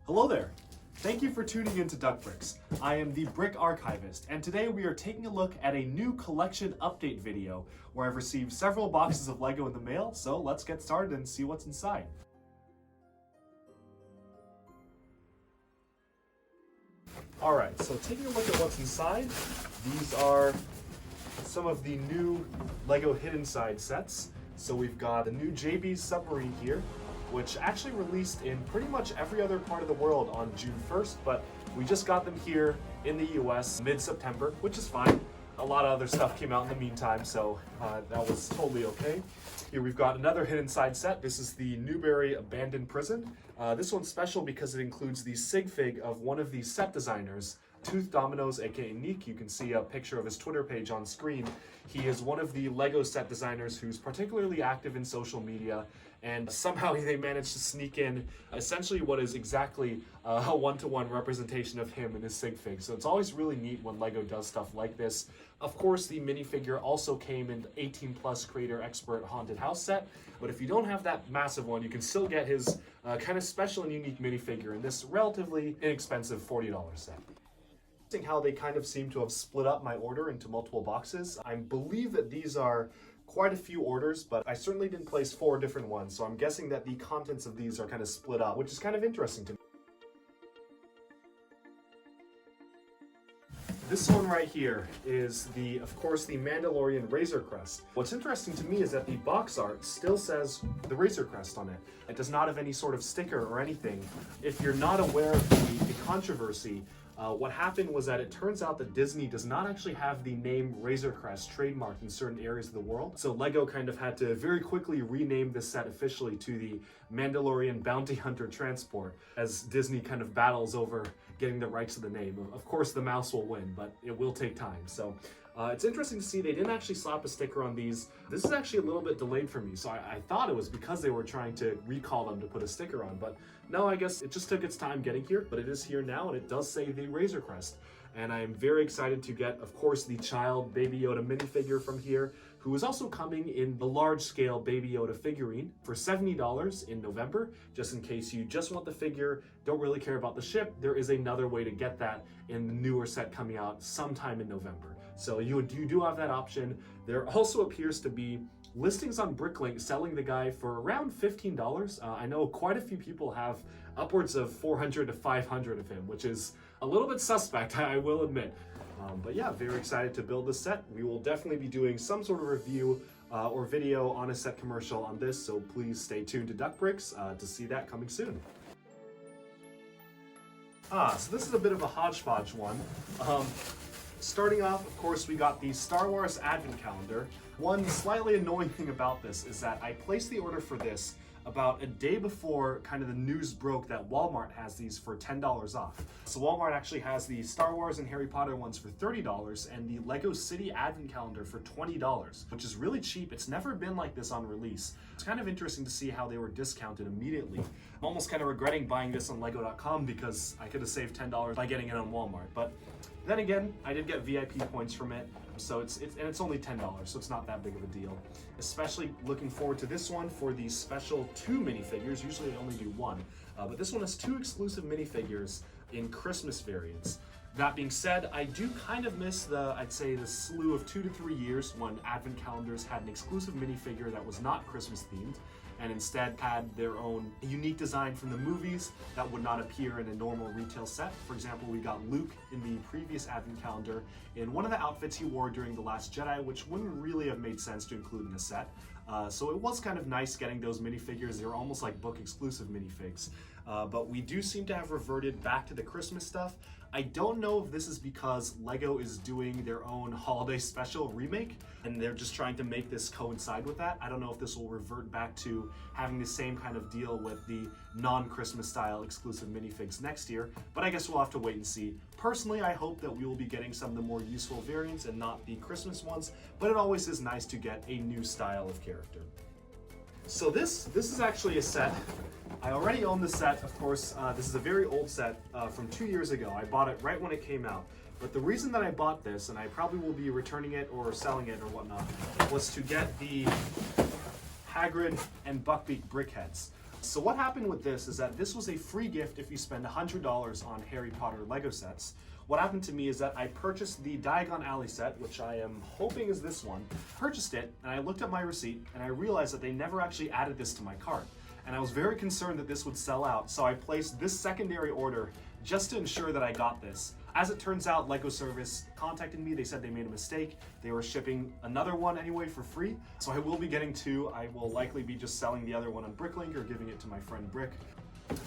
Hello there! Thank you for tuning in to Duck Bricks. I am the Brick Archivist, and today we are taking a look at a new collection update video where I've received several boxes of Lego in the mail, so let's get started and see what's inside. Alright, so taking a look at what's inside, these are some of the new Lego Hidden Side sets. So we've got a new JB submarine here, which actually released in pretty much every other part of the world on June 1st, but we just got them here in the US mid-September, which is fine. A lot of other stuff came out in the meantime, so that was totally okay. Here we've got another Hidden Side set. This is the Newberry Abandoned Prison. This one's special because it includes the sig fig of one of the set designers, Tooth Dominoes, aka Neek. You can see a picture of his Twitter page on screen. He is one of the Lego set designers who's particularly active in social media, and somehow they managed to sneak in essentially what is exactly a one-to-one representation of him in his sig fig. So it's always really neat when Lego does stuff like this. Of course, the minifigure also came in 18 plus Creator Expert Haunted House set, but if you don't have that massive one, you can still get his kind of special and unique minifigure in this relatively inexpensive $40 set. How they kind of seem to have split up my order into multiple boxes. I believe that these are quite a few orders, but I certainly didn't place 4 different ones, so I'm guessing that the contents of these are kind of split up, which is kind of interesting to me. This one right here is of course, the Mandalorian Razor Crest. What's interesting to me is that the box art still says the Razor Crest on it. It does not have any sort of sticker or anything. If you're not aware of the controversy, what happened was that it turns out that Disney does not actually have the name Razor Crest trademarked in certain areas of the world. So Lego kind of had to very quickly rename this set officially to the Mandalorian Bounty Hunter Transport, as Disney kind of battles over getting the rights to the name. Of course, the mouse will win, but it will take time. So it's interesting to see they didn't actually slap a sticker on these. This is actually a little bit delayed for me, so I thought it was because they were trying to recall them to put a sticker on, but no, I guess it just took its time getting here, but it is here now, and it does say the Razor Crest. And I am very excited to get, of course, the child Baby Yoda minifigure from here, who is also coming in the large-scale Baby Yoda figurine for $70 in November. Just in case you just want the figure, don't really care about the ship, there is another way to get that in the newer set coming out sometime in November. So you do have that option. There also appears to be listings on Bricklink selling the guy for around $15. I know quite a few people have upwards of 400 to 500 of him, which is a little bit suspect, I will admit. But yeah, very excited to build this set. We will definitely be doing some sort of review or video on a set commercial on this, so please stay tuned to Duck Bricks to see that coming soon. So this is a bit of a hodgepodge one. Starting off, of course, we got the Star Wars Advent Calendar. One slightly annoying thing about this is that I placed the order for this about a day before kind of the news broke that Walmart has these for $10 off. So Walmart actually has the Star Wars and Harry Potter ones for $30 and the Lego City Advent Calendar for $20, which is really cheap. It's never been like this on release. It's kind of interesting to see how they were discounted immediately. I'm almost kind of regretting buying this on Lego.com because I could have saved $10 by getting it on Walmart. But then again, I did get VIP points from it, so it's only $10, so it's not that big of a deal. Especially looking forward to this one for the special 2 minifigures. Usually they only do 1, but this one has 2 exclusive minifigures in Christmas variants. That being said, I do kind of miss I'd say the slew of 2 to 3 years when Advent Calendars had an exclusive minifigure that was not Christmas themed, and instead had their own unique design from the movies that would not appear in a normal retail set. For example, we got Luke in the previous Advent Calendar in one of the outfits he wore during The Last Jedi, which wouldn't really have made sense to include in a set. So it was kind of nice getting those minifigures. They were almost like book exclusive minifigs. But we do seem to have reverted back to the Christmas stuff. I don't know if this is because Lego is doing their own holiday special remake and they're just trying to make this coincide with that. I don't know if this will revert back to having the same kind of deal with the non-Christmas style exclusive minifigs next year, but I guess we'll have to wait and see. Personally, I hope that we will be getting some of the more useful variants and not the Christmas ones, but it always is nice to get a new style of character. So this is actually a set. I already own this set, of course. This is a very old set from 2 years ago. I bought it right when it came out. But the reason that I bought this, and I probably will be returning it or selling it or whatnot, was to get the Hagrid and Buckbeak brick heads. So what happened with this is that this was a free gift if you spend $100 on Harry Potter Lego sets. What happened to me is that I purchased the Diagon Alley set, which I am hoping is this one, purchased it, and I looked at my receipt, and I realized that they never actually added this to my cart. And I was very concerned that this would sell out, so I placed this secondary order just to ensure that I got this. As it turns out, Lego Service contacted me. They said they made a mistake. They were shipping another one anyway for free, so I will be getting two. I will likely be just selling the other one on Bricklink or giving it to my friend Brick.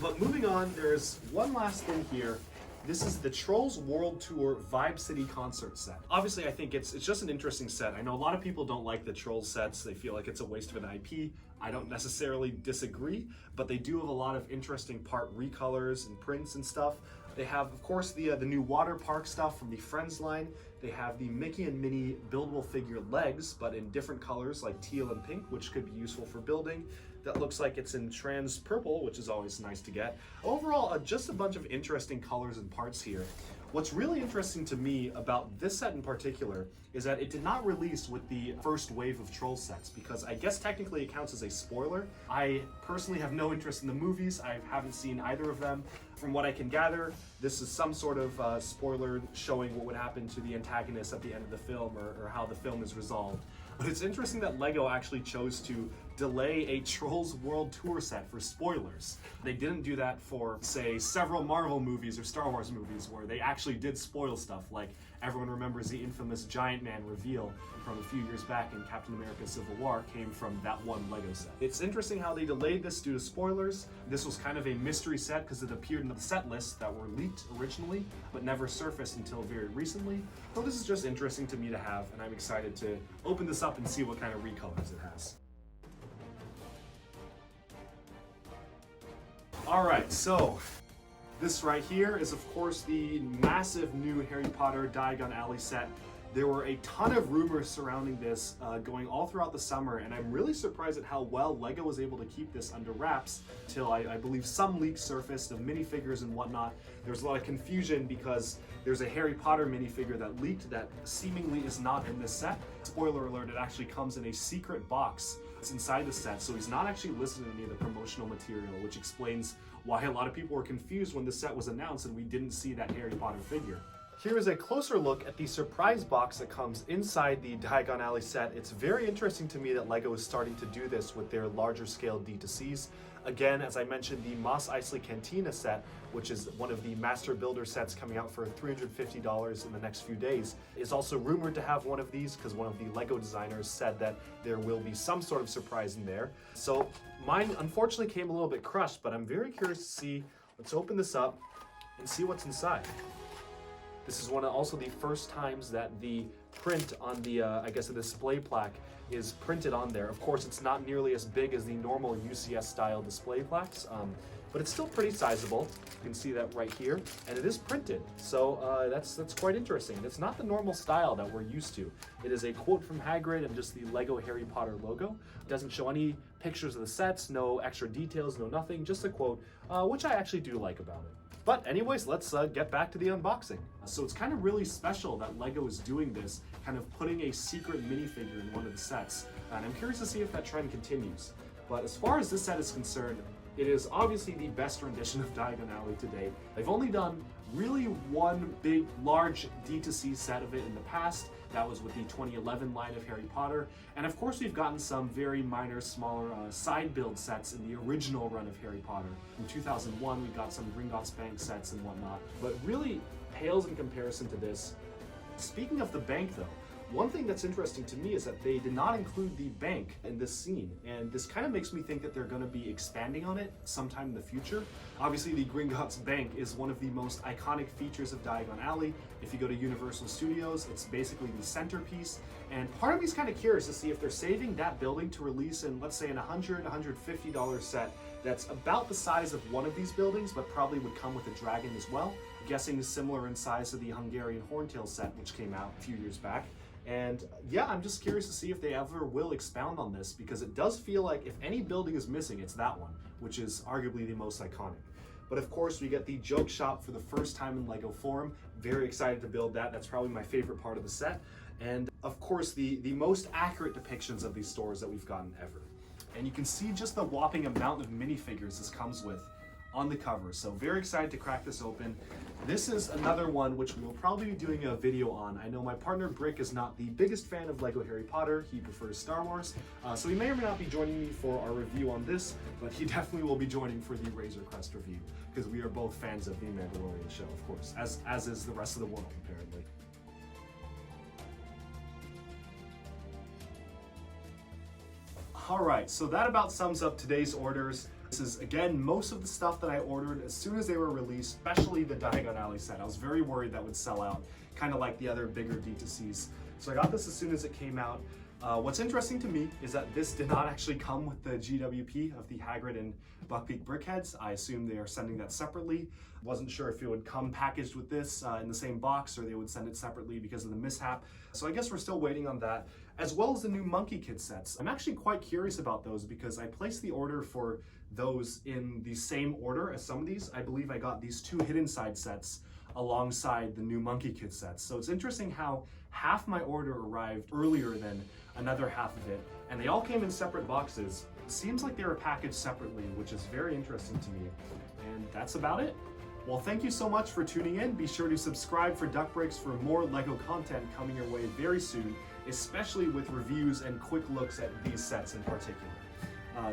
But moving on, there's one last thing here. This is the Trolls World Tour Vibe City concert set. Obviously, I think it's just an interesting set. I know a lot of people don't like the Trolls sets. They feel like it's a waste of an IP. I don't necessarily disagree, but they do have a lot of interesting part recolors and prints and stuff. They have, of course, the new water park stuff from the Friends line. They have the Mickey and Minnie buildable figure legs, but in different colors like teal and pink, which could be useful for building. That looks like it's in trans purple, which is always nice to get. Overall, just a bunch of interesting colors and parts here. What's really interesting to me about this set in particular is that it did not release with the first wave of Troll sets, because I guess technically it counts as a spoiler. I personally have no interest in the movies. I haven't seen either of them. From what I can gather, this is some sort of spoiler showing what would happen to the antagonist at the end of the film, or how the film is resolved. But it's interesting that Lego actually chose to delay a Trolls World Tour set for spoilers. They didn't do that for, say, several Marvel movies or Star Wars movies where they actually did spoil stuff, like everyone remembers the infamous Giant Man reveal from a few years back in Captain America Civil War came from that one Lego set. It's interesting how they delayed this due to spoilers. This was kind of a mystery set because it appeared in the set lists that were leaked originally, but never surfaced until very recently. So this is just interesting to me to have, and I'm excited to open this up and see what kind of recolors it has. All right, so this right here is, of course, the massive new Harry Potter Diagon Alley set. There were a ton of rumors surrounding this going all throughout the summer, and I'm really surprised at how well Lego was able to keep this under wraps till I believe some leaks surfaced of minifigures and whatnot. There was a lot of confusion because there's a Harry Potter minifigure that leaked that seemingly is not in this set. Spoiler alert, it actually comes in a secret box. It's inside the set, so he's not actually listed in any of the promotional material, which explains why a lot of people were confused when the set was announced and we didn't see that Harry Potter figure. Here is a closer look at the surprise box that comes inside the Diagon Alley set. It's very interesting to me that Lego is starting to do this with their larger scale D2Cs. Again, as I mentioned, the Mos Eisley Cantina set, which is one of the Master Builder sets coming out for $350 in the next few days, is also rumored to have one of these because one of the Lego designers said that there will be some sort of surprise in there. So mine unfortunately came a little bit crushed, but I'm very curious to see. Let's open this up and see what's inside. This is also the first times that the print on the, I guess, the display plaque is printed on there. Of course, it's not nearly as big as the normal UCS style display plaques, but it's still pretty sizable. You can see that right here, and it is printed. So that's quite interesting. It's not the normal style that we're used to. It is a quote from Hagrid and just the Lego Harry Potter logo. It doesn't show any pictures of the sets, no extra details, no nothing, just a quote, which I actually do like about it. But anyways, let's get back to the unboxing. So it's kind of really special that Lego is doing this, kind of putting a secret minifigure in one of the sets. And I'm curious to see if that trend continues. But as far as this set is concerned, it is obviously the best rendition of Diagon Alley to date. They've only done really one big, large D2C set of it in the past. That was with the 2011 line of Harry Potter. And of course, we've gotten some very minor, smaller side build sets in the original run of Harry Potter. In 2001, we got some Gringotts Bank sets and whatnot. But really pales in comparison to this. Speaking of the bank though, one thing that's interesting to me is that they did not include the bank in this scene, and this kind of makes me think that they're going to be expanding on it sometime in the future. Obviously, the Gringotts Bank is one of the most iconic features of Diagon Alley. If you go to Universal Studios, it's basically the centerpiece, and part of me is kind of curious to see if they're saving that building to release in, let's say, an $100, $150 set that's about the size of one of these buildings, but probably would come with a dragon as well. I'm guessing similar in size to the Hungarian Horntail set, which came out a few years back. And yeah, I'm just curious to see if they ever will expound on this, because it does feel like if any building is missing, it's that one, which is arguably the most iconic. But of course, we get the joke shop for the first time in Lego form. Very excited to build that. That's probably my favorite part of the set. And of course, the most accurate depictions of these stores that we've gotten ever. And you can see just the whopping amount of minifigures this comes with on the cover. So very excited to crack this open. This is another one which we will probably be doing a video on. I know my partner Brick is not the biggest fan of Lego Harry Potter. He prefers Star Wars. So he may or may not be joining me for our review on this, but he definitely will be joining for the Razor Crest review because we are both fans of the Mandalorian show, of course, as is the rest of the world, apparently. All right, so that about sums up today's orders. This is, again, most of the stuff that I ordered as soon as they were released, especially the Diagon Alley set. I was very worried that would sell out, kind of like the other bigger D2Cs. So I got this as soon as it came out. What's interesting to me is that this did not actually come with the GWP of the Hagrid and Buckbeak Brickheads. I assume they are sending that separately. Wasn't sure if it would come packaged with this in the same box or they would send it separately because of the mishap. So I guess we're still waiting on that, as well as the new Monkey Kid sets. I'm actually quite curious about those because I placed the order for those in the same order as some of these. I believe I got these 2 Hidden Side sets alongside the new Monkey Kid sets. So it's interesting how half my order arrived earlier than another half of it, and they all came in separate boxes. It seems like they were packaged separately, which is very interesting to me. And that's about it. Well, thank you so much for tuning in. Be sure to subscribe for Duck Breaks for more Lego content coming your way very soon, especially with reviews and quick looks at these sets in particular.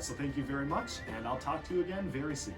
So thank you very much, and I'll talk to you again very soon.